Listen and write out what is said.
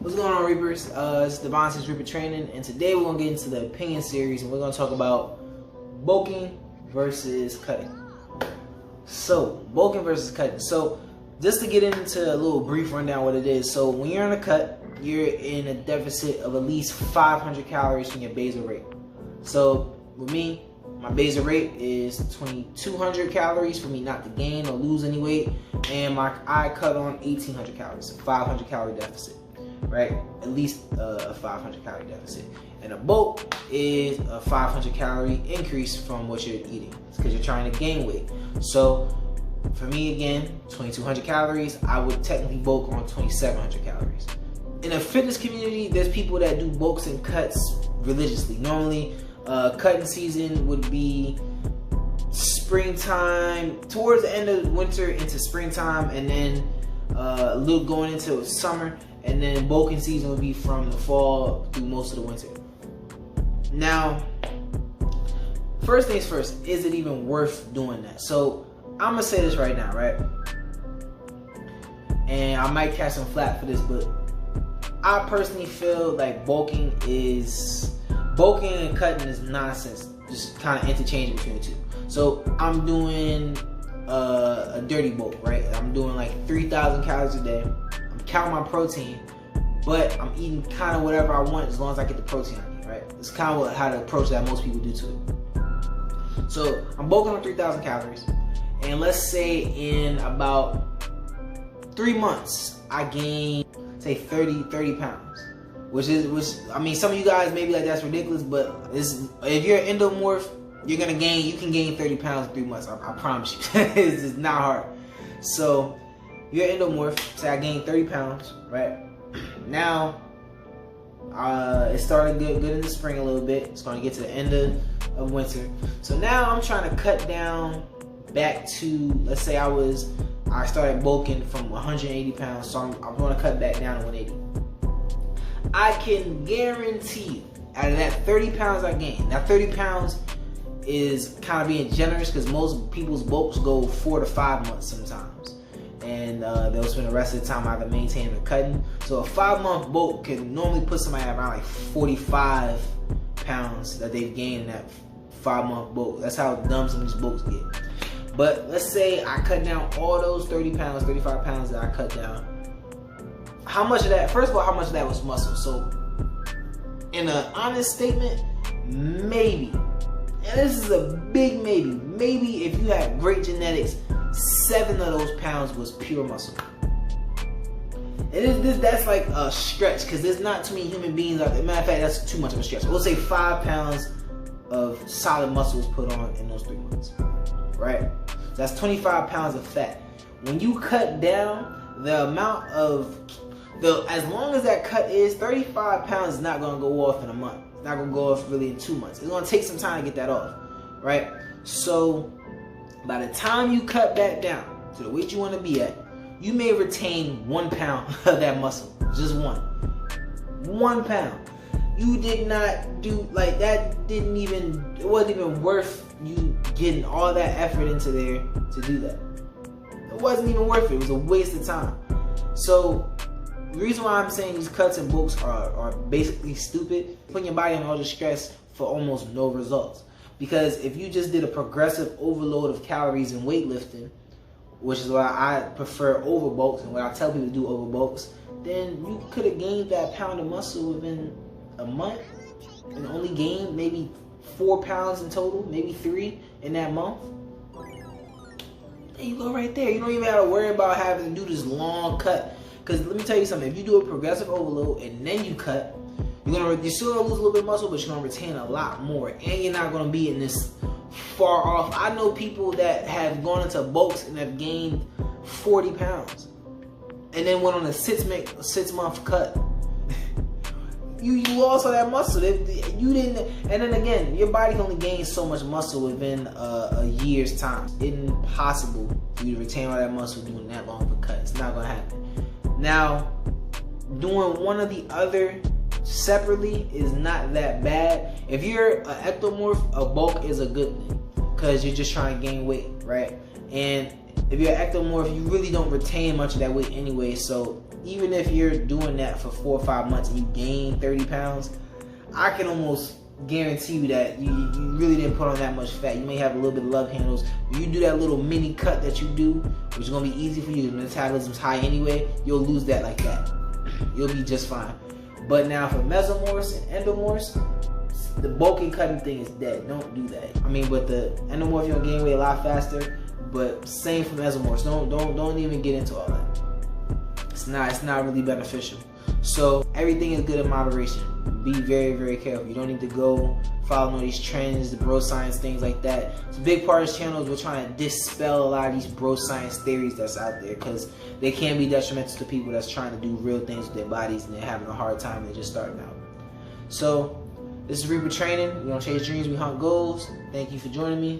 What's going on, Reapers? It's Devontae's Reaper Training, and today we're going to get into the opinion series, and we're going to talk about bulking versus cutting. So, bulking versus cutting. So, just to get into a little brief rundown what it is. So, when you're in a cut, you're in a deficit of at least 500 calories from your basal rate. So, with me, my basal rate is 2,200 calories for me not to gain or lose any weight, and I cut on 1,800 calories, so 500 calorie deficit. Right, at least a 500 calorie deficit, and a bulk is a 500 calorie increase from what you're eating because you're trying to gain weight. So for me, again, 2,200 calories, I would technically bulk on 2,700 calories. In a fitness community, there's people that do bulks and cuts religiously. Normally, cutting season would be springtime, towards the end of winter into springtime, and then a little going into summer. And then bulking season would be from the fall through most of the winter. Now, first things first, is it even worth doing that? So, I'm going to say this right now, right? And I might catch some flack for this, but I personally feel like bulking and cutting is nonsense. Just kind of interchange between the two. So, I'm doing a dirty bulk, right? I'm doing like 3,000 calories a day. Count my protein, but I'm eating kind of whatever I want as long as I get the protein I need, right? It's kind of how the approach that most people do to it. So I'm bulking on 3,000 calories, and let's say in about 3 months I gain, say 30 pounds, which I mean, some of you guys may be like, that's ridiculous, but if you're an endomorph, you can gain 30 pounds in 3 months. I promise you. It's just not hard. So you're an endomorph, say I gained 30 pounds, right? Now, it started good in the spring a little bit. It's going to get to the end of winter. So now I'm trying to cut down back to, let's say I started bulking from 180 pounds, so I'm going to cut back down to 180. I can guarantee you, out of that 30 pounds I gained, now 30 pounds is kind of being generous because most people's bulks go 4 to 5 months sometimes. And they'll spend the rest of the time either maintaining or cutting. So a 5-month bulk can normally put somebody around like 45 pounds that they've gained in that 5-month bulk. That's how dumb some of these bulks get. But let's say I cut down all those 30 pounds, 35 pounds that I cut down. How much of that, first of all, how much of that was muscle? So in an honest statement, maybe, and this is a big maybe if you had great genetics, 7 of those pounds was pure muscle. And that's like a stretch because there's not too many human beings out there. Matter of fact, that's too much of a stretch. We'll say 5 pounds of solid muscle was put on in those 3 months, right? So that's 25 pounds of fat. When you cut down the amount of, as long as that cut is, 35 pounds is not going to go off in a month. It's not going to go off really in 2 months. It's going to take some time to get that off, right? So by the time you cut back down to the weight you want to be at, you may retain 1 pound of that muscle. Just 1 pound. You did not do, like, that it wasn't even worth you getting all that effort into there to do that. It wasn't even worth it. It was a waste of time. So the reason why I'm saying these cuts and bulks are basically stupid, putting your body on all the stress for almost no results. Because if you just did a progressive overload of calories in weightlifting, which is why I prefer over bulks and what I tell people to do over bulks, then you could have gained that pound of muscle within a month and only gained maybe 4 pounds in total, maybe 3 in that month. There you go right there. You don't even have to worry about having to do this long cut. Because let me tell you something, if you do a progressive overload and then you cut, you're still gonna lose a little bit of muscle, but you're gonna retain a lot more, and you're not gonna be in this far off. I know people that have gone into bulks and have gained 40 pounds, and then went on a 6-month cut. you lost all that muscle. You didn't, and then again, your body can only gain so much muscle within a year's time. It's impossible for you to retain all that muscle doing that long of a cut. It's not gonna happen. Now, doing one or the other separately is not that bad. If you're an ectomorph, a bulk is a good thing because you're just trying to gain weight, right? And if you're an ectomorph, you really don't retain much of that weight anyway, so even if you're doing that for 4 or 5 months and you gain 30 pounds, I can almost guarantee you that you really didn't put on that much fat. You may have a little bit of love handles. When you do that little mini cut that you do, which is gonna be easy for you, the metabolism's high anyway, you'll lose that like that. You'll be just fine. But now for mesomorphs and endomorphs, the bulking cutting thing is dead. Don't do that. I mean, with the endomorph, you're gonna gain weight a lot faster. But same for mesomorphs. Don't even get into all that. It's not really beneficial. So everything is good in moderation. Be very, very careful. You don't need to go following all these trends, the bro science, things like that. It's a big part of this channel is we're trying to dispel a lot of these bro science theories that's out there, because they can be detrimental to people that's trying to do real things with their bodies and they're having a hard time and they're just starting out. So this is Reaper Training. We don't chase dreams, we hunt goals. Thank you for joining me.